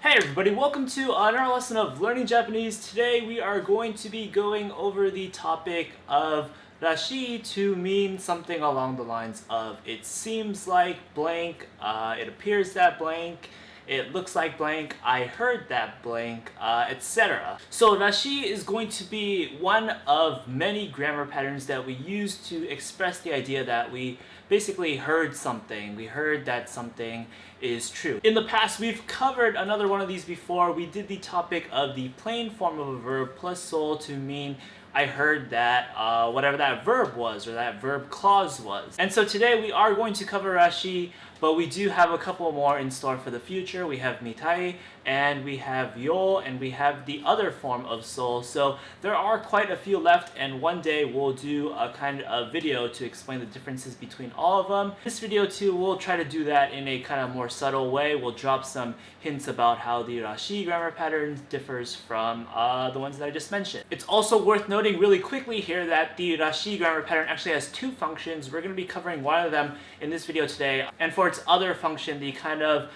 Hey everybody, welcome to another lesson of Learning Japanese. Today we are going to be going over the topic of Rashii to mean something along the lines of it seems like blank, it appears that blank, it looks like blank, I heard that blank, etc. So Rashii is going to be one of many grammar patterns that we use to express the idea that we basically heard something. We heard that something is true. In the past, we've covered another one of these before. We did the topic of the plain form of a verb plus soul to mean I heard that whatever that verb was or that verb clause was. And so today we are going to cover Rashii, but we do have a couple more in store for the future. We have mitai, and we have yo, and we have the other form of soul. So there are quite a few left, and one day we'll do a kind of video to explain the differences between all of them. This video too, we'll try to do that in a kind of more subtle way. We'll drop some hints about how the Rashii grammar pattern differs from the ones that I just mentioned. It's also worth noting really quickly here that the Rashii grammar pattern actually has two functions. We're going to be covering one of them in this video today, and for its other function, the kind of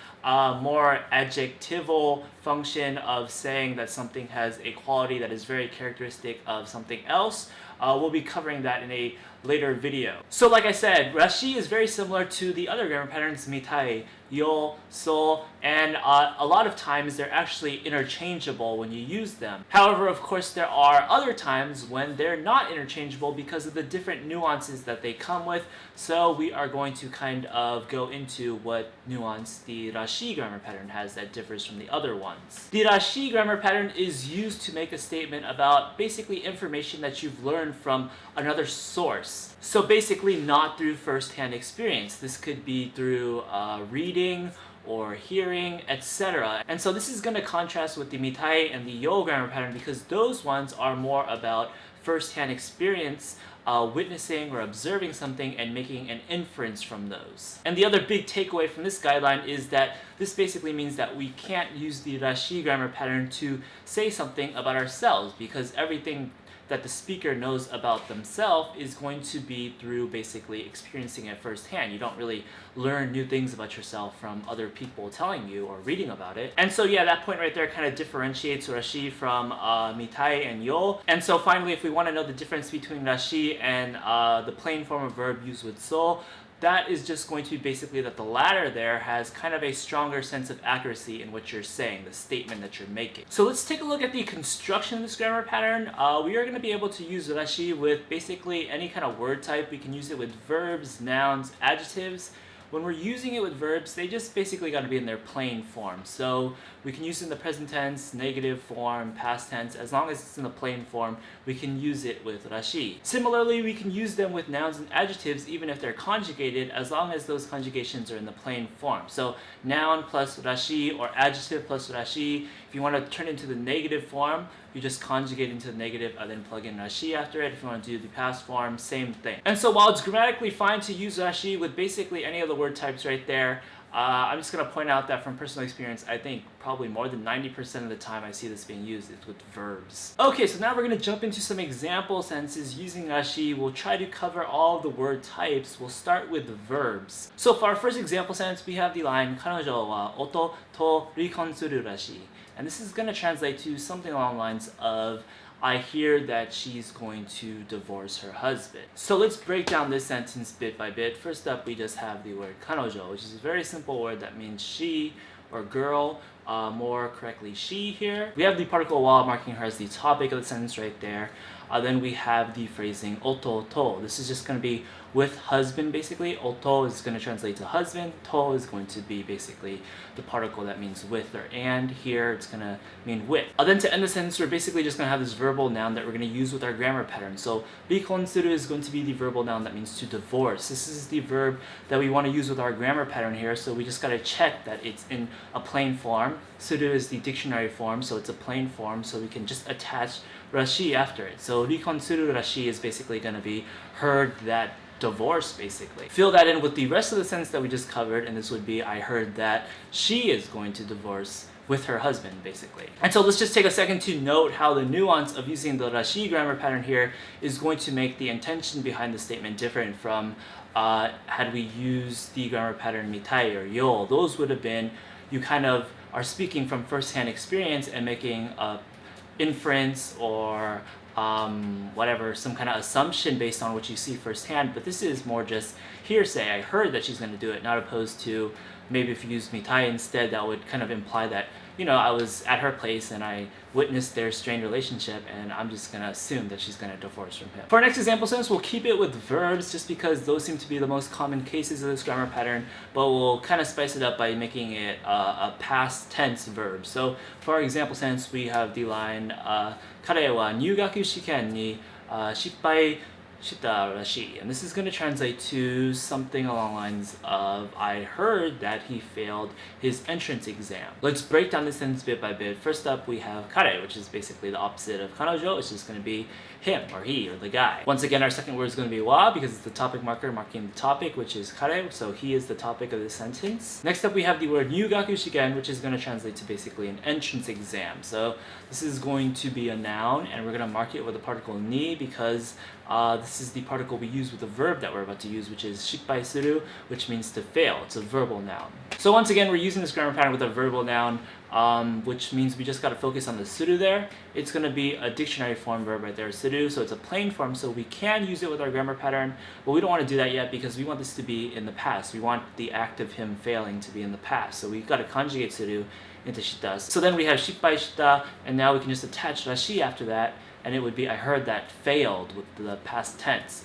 more adjectival function of saying that something has a quality that is very characteristic of something else, we'll be covering that in a later video. So like I said, Rashii is very similar to the other grammar patterns, mitai, yo, so, and a lot of times they're actually interchangeable when you use them. However, of course, there are other times when they're not interchangeable because of the different nuances that they come with. So we are going to kind of go into what nuance the Rashii grammar pattern has that differs from the other ones. The Rashii grammar pattern is used to make a statement about basically information that you've learned from another source. So basically not through first-hand experience. This could be through reading or hearing, etc. And so this is going to contrast with the mitai and the yo grammar pattern because those ones are more about first-hand experience, witnessing or observing something and making an inference from those. And the other big takeaway from this guideline is that this basically means that we can't use the Rashii grammar pattern to say something about ourselves because everything that the speaker knows about themselves is going to be through basically experiencing it firsthand. You don't really learn new things about yourself from other people telling you or reading about it. And so yeah, that point right there kind of differentiates Rashii from mitai and yo. And so finally, if we want to know the difference between Rashii and the plain form of verb used with soul, that is just going to be basically that the latter there has kind of a stronger sense of accuracy in what you're saying, the statement that you're making. So let's take a look at the construction of this grammar pattern. We are going to be able to use Rashii with basically any kind of word type. We can use it with verbs, nouns, adjectives. When we're using it with verbs, they just basically got to be in their plain form. So we can use it in the present tense, negative form, past tense. As long as it's in the plain form, we can use it with Rashii. Similarly, we can use them with nouns and adjectives even if they're conjugated, as long as those conjugations are in the plain form. So noun plus Rashii or adjective plus Rashii. If you want to turn it into the negative form, you just conjugate into the negative and then plug in Rashii after it. If you want to do the past form, same thing. And so while it's grammatically fine to use Rashii with basically any of the word types right there, I'm just going to point out that from personal experience, I think probably more than 90% of the time I see this being used is with verbs. Okay, so now we're going to jump into some example sentences using Rashii. We'll try to cover all of the word types. We'll start with the verbs. So for our first example sentence, we have the line 彼女は夫と離婚するらしい. And this is going to translate to something along the lines of I hear that she's going to divorce her husband. So let's break down this sentence bit by bit. First up, we just have the word 彼女, which is a very simple word that means she or girl, more correctly she here. We have the particle wa marking her as the topic of the sentence right there. Then we have the phrasing oto to. This is just going to be with husband basically. Oto is going to translate to husband. To is going to be basically the particle that means with or and. Here it's going to mean with. Then to end the sentence, we're basically just going to have this verbal noun that we're going to use with our grammar pattern. So rikon suru is going to be the verbal noun that means to divorce. This is the verb that we want to use with our grammar pattern here. So we just got to check that it's in a plain form. Suru is the dictionary form, so it's a plain form. So we can just attach Rashii after it. So rikon suru Rashii is basically going to be heard that divorce basically. Fill that in with the rest of the sentence that we just covered, and this would be I heard that she is going to divorce with her husband basically. And so let's just take a second to note how the nuance of using the Rashii grammar pattern here is going to make the intention behind the statement different from had we used the grammar pattern mitai or yo. Those would have been you kind of are speaking from first-hand experience and making a inference or whatever, some kind of assumption based on what you see firsthand. But this is more just hearsay. I heard that she's going to do it, not opposed to maybe if you use mitai instead, that would kind of imply that, you know, I was at her place and I witnessed their strained relationship and I'm just going to assume that she's going to divorce from him. For our next example sentence, we'll keep it with verbs just because those seem to be the most common cases of this grammar pattern, but we'll kind of spice it up by making it a past tense verb. So for our example sentence, we have the line, 彼は入学試験に失敗したらしい. And this is going to translate to something along the lines of, I heard that he failed his entrance exam. Let's break down this sentence bit by bit. First up, we have kare, which is basically the opposite of kanojo, which is going to be him or he or the guy. Once again, our second word is going to be wa because it's the topic marker marking the topic, which is kare, so he is the topic of the sentence. Next up, we have the word nyugaku shigen, which is going to translate to basically an entrance exam. So this is going to be a noun, and we're going to mark it with the particle ni because this is the particle we use with the verb that we're about to use, which is shippai suru, which means to fail. It's a verbal noun. So once again, we're using this grammar pattern with a verbal noun, which means we just got to focus on the suru there. It's going to be a dictionary form verb right there, suru, so it's a plain form, so we can use it with our grammar pattern, but we don't want to do that yet because we want this to be in the past. We want the act of him failing to be in the past, so we've got to conjugate suru into shita. So then we have shippai shita, and now we can just attach Rashii after that, and it would be, I heard that failed with the past tense.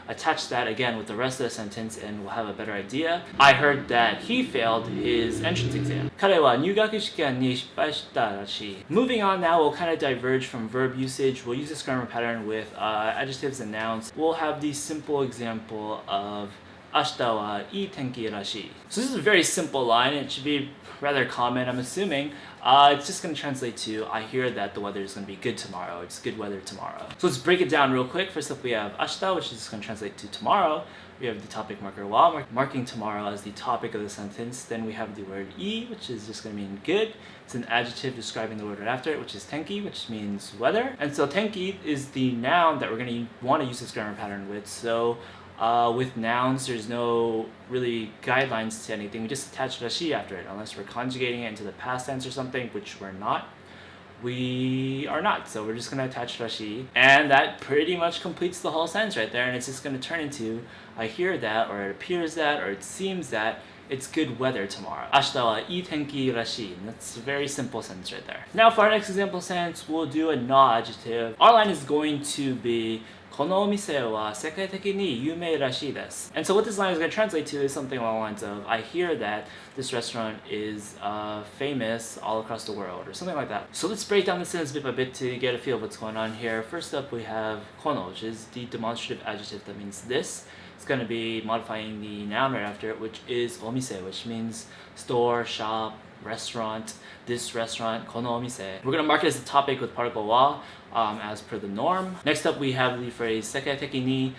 Attach that again with the rest of the sentence and we'll have a better idea. I heard that he failed his entrance exam. 彼は入学試験に失敗したらしい. Moving on now, we'll kind of diverge from verb usage. We'll use this grammar pattern with adjectives and nouns. We'll have the simple example of 明日はいい天気らしい. So this is a very simple line. It should be rather common, I'm assuming. It's just going to translate to, I hear that the weather is going to be good tomorrow. It's good weather tomorrow. So let's break it down real quick. First up, we have 明日, which is going to translate to tomorrow. We have the topic marker wa, marking tomorrow as the topic of the sentence. Then we have the word I, which is just going to mean good. It's an adjective describing the word right after it, which is tenki, which means weather. And so tenki is the noun that we're going to want to use this grammar pattern with. So with nouns, there's no really guidelines to anything. We just attach Rashii after it, unless we're conjugating it into the past tense or something, which we're not. We are not, so we're just going to attach Rashii. And that pretty much completes the whole sentence right there, and it's just going to turn into, I hear that, or it appears that, or it seems that it's good weather tomorrow. 明日はいい天気らしい. And that's a very simple sentence right there. Now for our next example sentence, we'll do a na-adjective. Our line is going to be このお店は世界的に有名らしいです. And so what this line is going to translate to is something along the lines of, I hear that this restaurant is famous all across the world, or something like that. So let's break down the sentence bit by bit to get a feel of what's going on here. First up, we have この, which is the demonstrative adjective that means this. It's going to be modifying the noun right after it, which is お店, which means store, shop, restaurant, this restaurant, このお店. We're going to mark it as a topic with particle wa, as per the norm. Next up, we have the phrase 世界的に.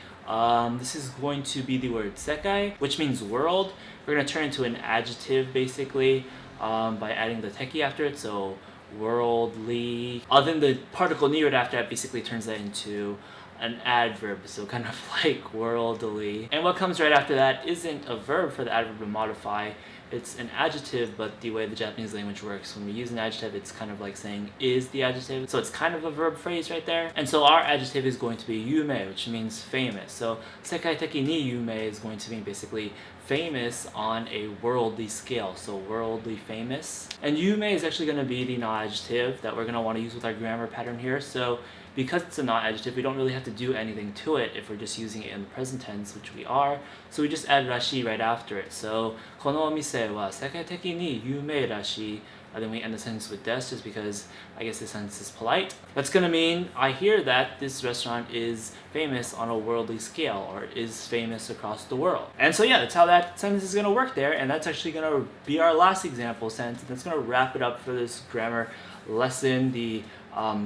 This is going to be the word sekai, which means world. We're going to turn it into an adjective basically by adding the teki after it, so worldly. Then the particle ni right after that basically turns that into an adverb, so kind of like worldly. And what comes right after that isn't a verb for the adverb to modify. It's an adjective, but the way the Japanese language works, when we use an adjective, it's kind of like saying is the adjective. So it's kind of a verb phrase right there. And so our adjective is going to be yume, which means famous. So sekai teki ni yume is going to mean basically famous on a worldly scale, so worldly famous. And yume is actually going to be the non-adjective that we're going to want to use with our grammar pattern here. So because it's a non-adjective, we don't really have to do anything to it if we're just using it in the present tense, which we are. So we just add Rashii right after it. So このお店は世界的に有名らしい. Then we end the sentence with des just because I guess the sentence is polite. That's going to mean I hear that this restaurant is famous on a worldly scale, or is famous across the world. And so yeah, that's how that sentence is going to work there, and that's actually going to be our last example sentence. That's going to wrap it up for this grammar lesson. The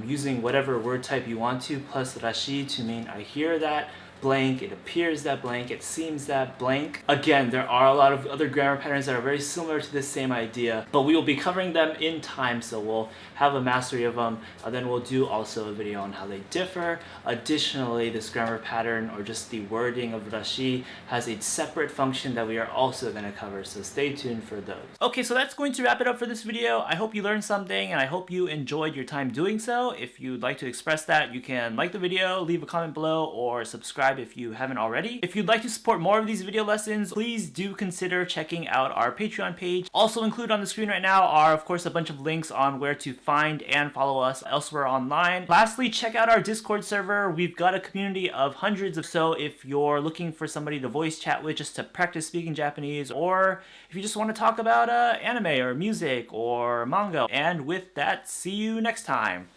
using whatever word type you want to plus Rashii to mean I hear that blank, it appears that blank, it seems that blank. Again, there are a lot of other grammar patterns that are very similar to this same idea, but we will be covering them in time, so we'll have a mastery of them. Then we'll do also a video on how they differ. Additionally, this grammar pattern, or just the wording of Rashii, has a separate function that we are also going to cover, so stay tuned for those. Okay, so that's going to wrap it up for this video. I hope you learned something, and I hope you enjoyed your time doing so. If you'd like to express that, you can like the video, leave a comment below, or subscribe if you haven't already. If you'd like to support more of these video lessons, please do consider checking out our Patreon page. Also included on the screen right now are, of course, a bunch of links on where to find and follow us elsewhere online. Lastly, check out our Discord server. We've got a community of hundreds of so if you're looking for somebody to voice chat with just to practice speaking Japanese, or if you just want to talk about anime or music or manga. And with that, see you next time.